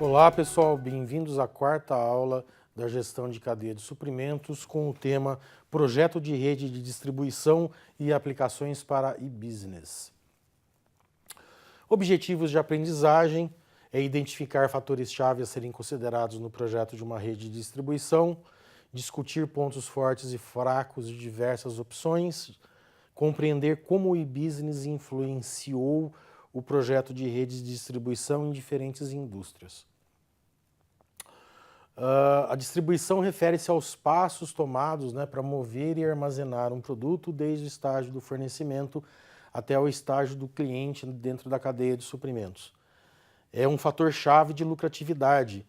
Olá pessoal, bem-vindos à quarta aula da gestão de cadeia de suprimentos com o tema Projeto de rede de distribuição e aplicações para e-business. Objetivos de aprendizagem é identificar fatores-chave a serem considerados no projeto de uma rede de distribuição, discutir pontos fortes e fracos de diversas opções, compreender como o e-business influenciou o projeto de redes de distribuição em diferentes indústrias. A distribuição refere-se aos passos tomados para mover e armazenar um produto desde o estágio do fornecimento até o estágio do cliente dentro da cadeia de suprimentos. É um fator-chave de lucratividade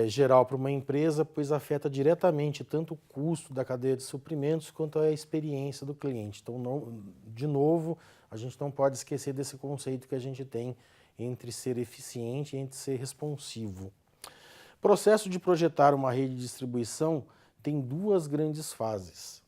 geral para uma empresa, pois afeta diretamente tanto o custo da cadeia de suprimentos quanto a experiência do cliente. Então, de novo, a gente não pode esquecer desse conceito que a gente tem entre ser eficiente e entre ser responsivo. O processo de projetar uma rede de distribuição tem duas grandes fases.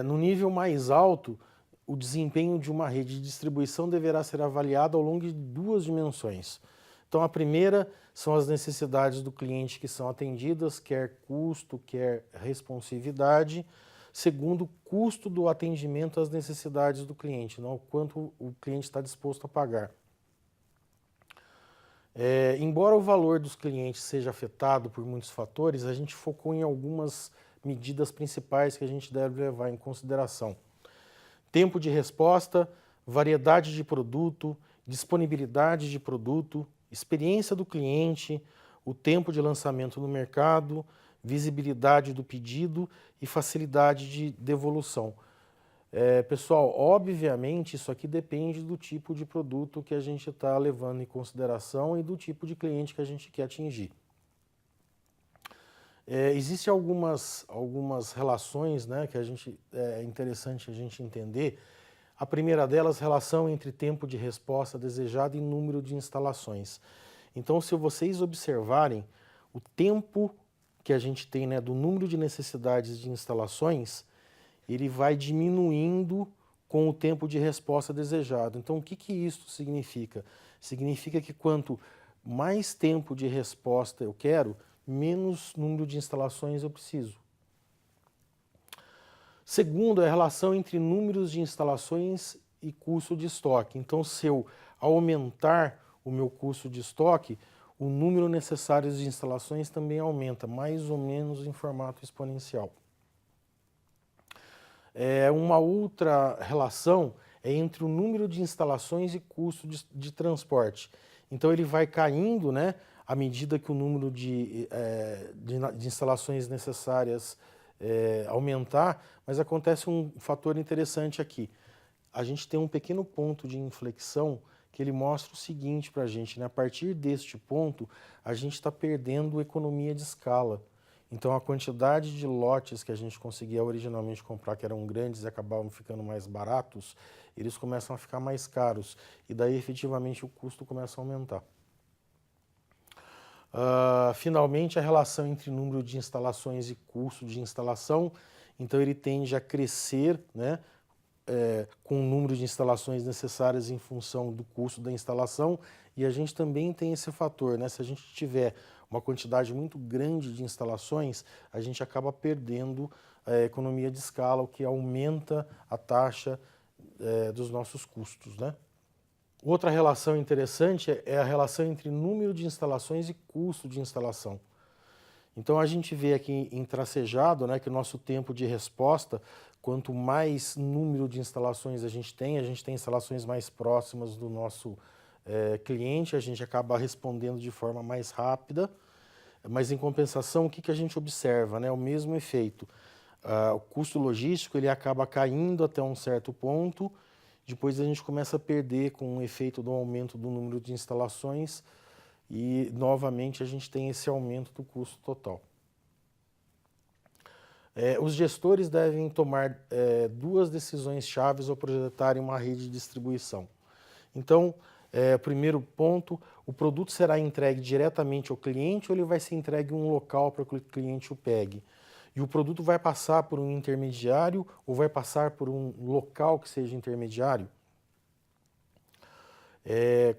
No nível mais alto, o desempenho de uma rede de distribuição deverá ser avaliado ao longo de duas dimensões. Então, a primeira são as necessidades do cliente que são atendidas, quer custo, quer responsividade. Segundo, o custo do atendimento às necessidades do cliente, não o quanto o cliente está disposto a pagar. Embora o valor dos clientes seja afetado por muitos fatores, a gente focou em algumas medidas principais que a gente deve levar em consideração. Tempo de resposta, variedade de produto, disponibilidade de produto, experiência do cliente, o tempo de lançamento no mercado, visibilidade do pedido e facilidade de devolução. Pessoal, obviamente isso aqui depende do tipo de produto que a gente está levando em consideração e do tipo de cliente que a gente quer atingir. Existem algumas relações que é interessante a gente entender. A primeira delas, relação entre tempo de resposta desejado e número de instalações. Então, se vocês observarem, o tempo que a gente tem do número de necessidades de instalações, ele vai diminuindo com o tempo de resposta desejado. Então, o que isso significa? Significa que quanto mais tempo de resposta eu quero, menos número de instalações eu preciso. Segundo, é a relação entre números de instalações e custo de estoque. Então, se eu aumentar o meu custo de estoque, o número necessário de instalações também aumenta, mais ou menos em formato exponencial. Uma outra relação é entre o número de instalações e custo de transporte. Então, ele vai caindo à medida que o número de instalações necessárias aumentar, mas acontece um fator interessante aqui. A gente tem um pequeno ponto de inflexão que ele mostra o seguinte para a gente, a partir deste ponto, a gente está perdendo economia de escala. Então, a quantidade de lotes que a gente conseguia originalmente comprar, que eram grandes e acabavam ficando mais baratos, eles começam a ficar mais caros. E daí, efetivamente, o custo começa a aumentar. Finalmente, a relação entre número de instalações e custo de instalação. Então, ele tende a crescer com o número de instalações necessárias em função do custo da instalação. E a gente também tem esse fator, se a gente tiver uma quantidade muito grande de instalações, a gente acaba perdendo a economia de escala, o que aumenta a taxa dos nossos custos. Outra relação interessante é a relação entre número de instalações e custo de instalação. Então, a gente vê aqui em tracejado que o nosso tempo de resposta, quanto mais número de instalações a gente tem instalações mais próximas do nosso cliente, a gente acaba respondendo de forma mais rápida, mas em compensação, o que a gente observa? O mesmo efeito. O custo logístico ele acaba caindo até um certo ponto, depois a gente começa a perder com o efeito do aumento do número de instalações e, novamente, a gente tem esse aumento do custo total. Os gestores devem tomar duas decisões chaves ao projetarem uma rede de distribuição. Então, primeiro ponto, o produto será entregue diretamente ao cliente ou ele vai ser entregue em um local para que o cliente o pegue? E o produto vai passar por um intermediário ou vai passar por um local que seja intermediário?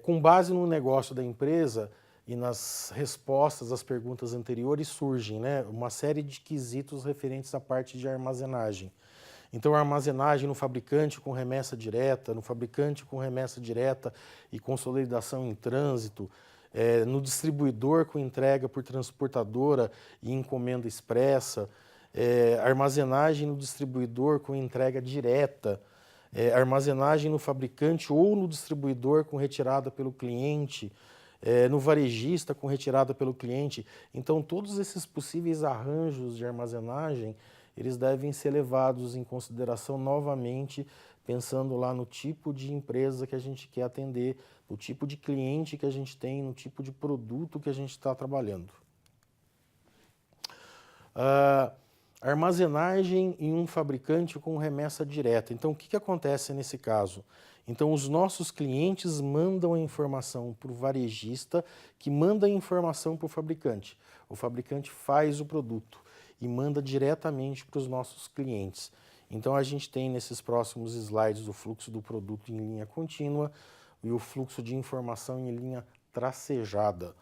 Com base no negócio da empresa e nas respostas às perguntas anteriores, surgem, né, uma série de quesitos referentes à parte de armazenagem. Então, a armazenagem no fabricante com remessa direta, no fabricante com remessa direta e consolidação em trânsito, no distribuidor com entrega por transportadora e encomenda expressa, armazenagem no distribuidor com entrega direta, armazenagem no fabricante ou no distribuidor com retirada pelo cliente, no varejista com retirada pelo cliente. Então, todos esses possíveis arranjos de armazenagem, eles devem ser levados em consideração novamente, pensando lá no tipo de empresa que a gente quer atender, no tipo de cliente que a gente tem, no tipo de produto que a gente está trabalhando. Armazenagem em um fabricante com remessa direta. Então, o que acontece nesse caso? Então, os nossos clientes mandam a informação para o varejista, que manda a informação para o fabricante. O fabricante faz o produto e manda diretamente para os nossos clientes. Então, a gente tem nesses próximos slides o fluxo do produto em linha contínua e o fluxo de informação em linha tracejada.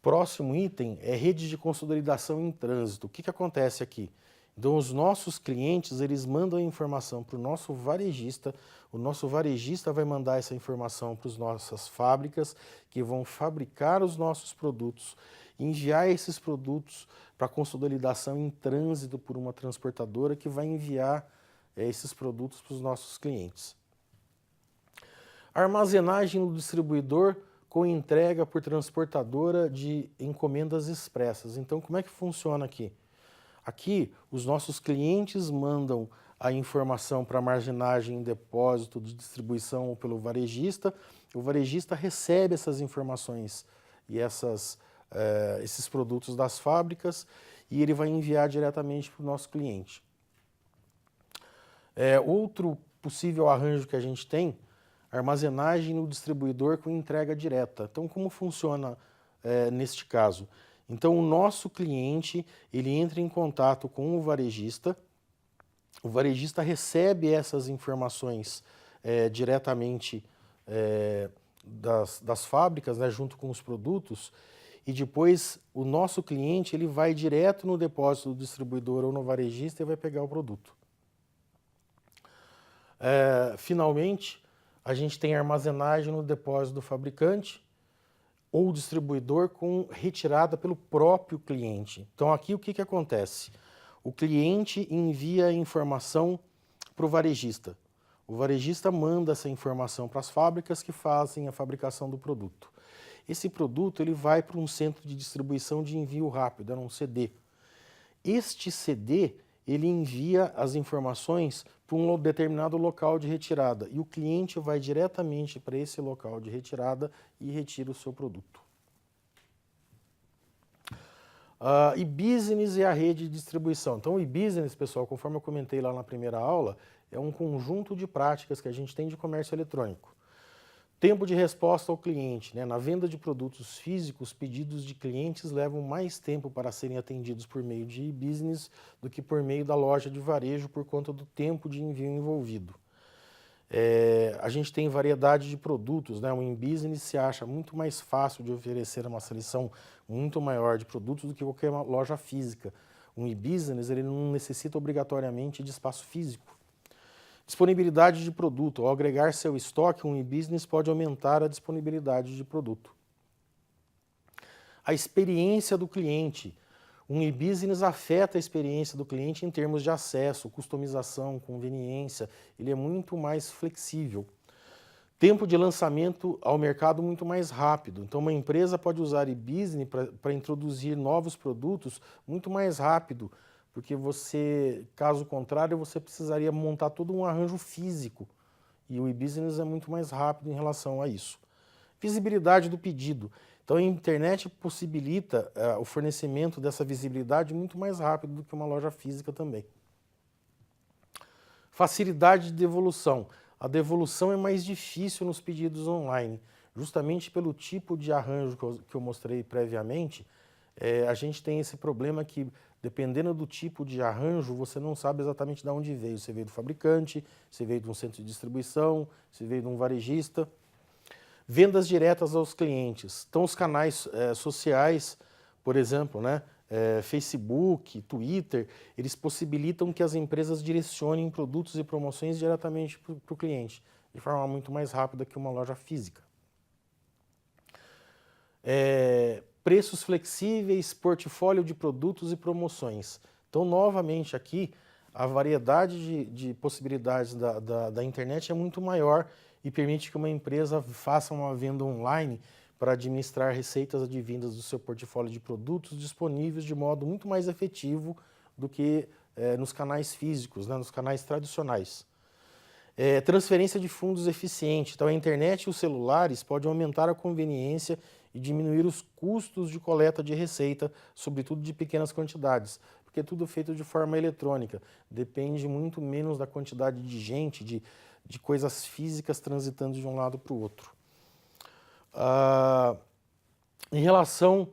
Próximo item é rede de consolidação em trânsito. O que acontece aqui? Então, os nossos clientes, eles mandam a informação para o nosso varejista vai mandar essa informação para as nossas fábricas, que vão fabricar os nossos produtos, enviar esses produtos para consolidação em trânsito por uma transportadora que vai enviar esses produtos para os nossos clientes. Armazenagem no distribuidor com entrega por transportadora de encomendas expressas. Então, como é que funciona aqui? Aqui, os nossos clientes mandam a informação para armazenagem em depósito de distribuição pelo varejista. O varejista recebe essas informações e esses produtos das fábricas e ele vai enviar diretamente para o nosso cliente. Outro possível arranjo que a gente tem, armazenagem no distribuidor com entrega direta. Então, como funciona neste caso? Então, o nosso cliente, ele entra em contato com o varejista recebe essas informações diretamente das fábricas, né, junto com os produtos, e depois o nosso cliente ele vai direto no depósito do distribuidor ou no varejista e vai pegar o produto. Finalmente, a gente tem armazenagem no depósito do fabricante ou distribuidor com retirada pelo próprio cliente. Então, aqui o que acontece? O cliente envia a informação para o varejista. O varejista manda essa informação para as fábricas que fazem a fabricação do produto. Esse produto ele vai para um centro de distribuição de envio rápido, é um CD. Este CD ele envia as informações para um determinado local de retirada e o cliente vai diretamente para esse local de retirada e retira o seu produto. E-business é a rede de distribuição. Então, o e-business, pessoal, conforme eu comentei lá na primeira aula, é um conjunto de práticas que a gente tem de comércio eletrônico. Tempo de resposta ao cliente, né? Na venda de produtos físicos, pedidos de clientes levam mais tempo para serem atendidos por meio de e-business do que por meio da loja de varejo por conta do tempo de envio envolvido. A gente tem variedade de produtos, né? Um e-business se acha muito mais fácil de oferecer uma seleção muito maior de produtos do que qualquer loja física. Um e-business ele não necessita obrigatoriamente de espaço físico. Disponibilidade de produto. Ao agregar seu estoque, um e-business pode aumentar a disponibilidade de produto. A experiência do cliente. Um e-business afeta a experiência do cliente em termos de acesso, customização, conveniência. Ele é muito mais flexível. Tempo de lançamento ao mercado muito mais rápido. Então, uma empresa pode usar e-business para introduzir novos produtos muito mais rápido, porque você, caso contrário, você precisaria montar todo um arranjo físico. E o e-business é muito mais rápido em relação a isso. Visibilidade do pedido. Então, a internet possibilita o fornecimento dessa visibilidade muito mais rápido do que uma loja física também. Facilidade de devolução. A devolução é mais difícil nos pedidos online, justamente pelo tipo de arranjo que eu mostrei previamente. A gente tem esse problema que, dependendo do tipo de arranjo, você não sabe exatamente de onde veio. Se veio do fabricante, se veio de um centro de distribuição, se veio de um varejista. Vendas diretas aos clientes. Então, os canais sociais, por exemplo, né, Facebook, Twitter, eles possibilitam que as empresas direcionem produtos e promoções diretamente para o cliente, de forma muito mais rápida que uma loja física. Preços flexíveis, portfólio de produtos e promoções. Então, novamente aqui, a variedade de possibilidades da internet é muito maior e permite que uma empresa faça uma venda online para administrar receitas advindas do seu portfólio de produtos disponíveis de modo muito mais efetivo do que nos canais físicos, né, nos canais tradicionais. Transferência de fundos eficiente. Então, a internet e os celulares podem aumentar a conveniência e diminuir os custos de coleta de receita, sobretudo de pequenas quantidades, porque é tudo feito de forma eletrônica. Depende muito menos da quantidade de gente, de coisas físicas transitando de um lado para o outro. Em relação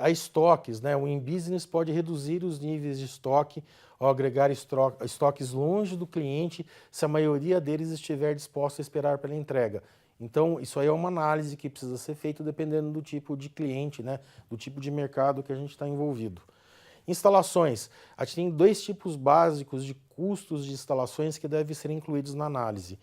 a estoques, né, o in-business pode reduzir os níveis de estoque ao agregar estoques longe do cliente se a maioria deles estiver disposto a esperar pela entrega. Então, isso aí é uma análise que precisa ser feita dependendo do tipo de cliente, né, do tipo de mercado que a gente está envolvido. Instalações. A gente tem dois tipos básicos de custos de instalações que devem ser incluídos na análise.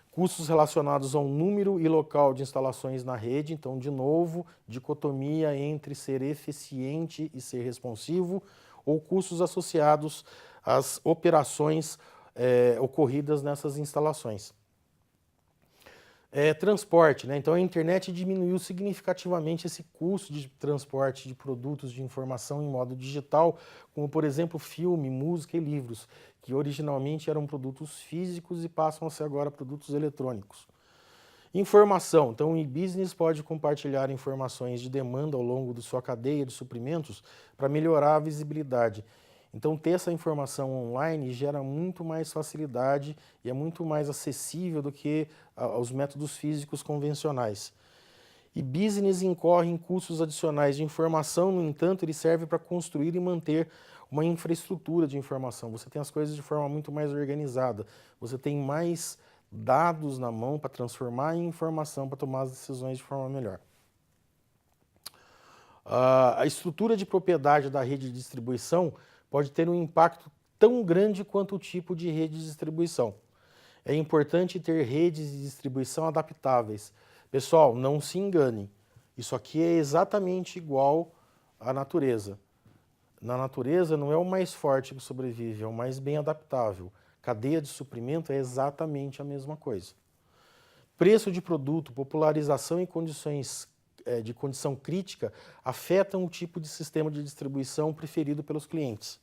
Custos relacionados ao número e local de instalações na rede, então, de novo, dicotomia entre ser eficiente e ser responsivo, ou custos associados às operações ocorridas nessas instalações. Transporte, né? Então a internet diminuiu significativamente esse custo de transporte de produtos de informação em modo digital, como por exemplo filme, música e livros, que originalmente eram produtos físicos e passam a ser agora produtos eletrônicos. Informação, então o e-business pode compartilhar informações de demanda ao longo de sua cadeia de suprimentos para melhorar a visibilidade. Então, ter essa informação online gera muito mais facilidade e é muito mais acessível do que os métodos físicos convencionais. E business incorre em custos adicionais de informação, no entanto, ele serve para construir e manter uma infraestrutura de informação. Você tem as coisas de forma muito mais organizada, você tem mais dados na mão para transformar em informação, para tomar as decisões de forma melhor. A estrutura de propriedade da rede de distribuição pode ter um impacto tão grande quanto o tipo de rede de distribuição. É importante ter redes de distribuição adaptáveis. Pessoal, não se enganem, isso aqui é exatamente igual à natureza. Na natureza não é o mais forte que sobrevive, é o mais bem adaptável. Cadeia de suprimento é exatamente a mesma coisa. Preço de produto, popularização e condições de condição crítica afetam o tipo de sistema de distribuição preferido pelos clientes.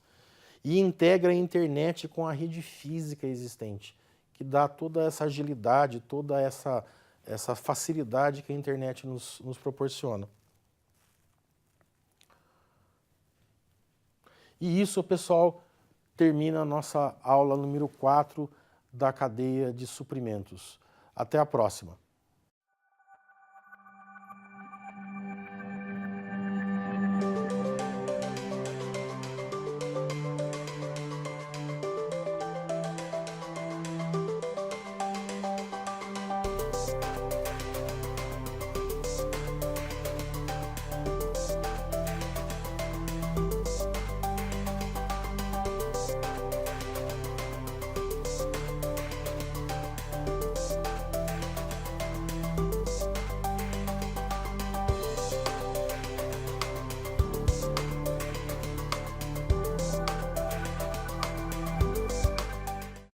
E integra a internet com a rede física existente, que dá toda essa agilidade, toda essa facilidade que a internet nos proporciona. E isso, pessoal, termina a nossa aula número 4 da cadeia de suprimentos. Até a próxima.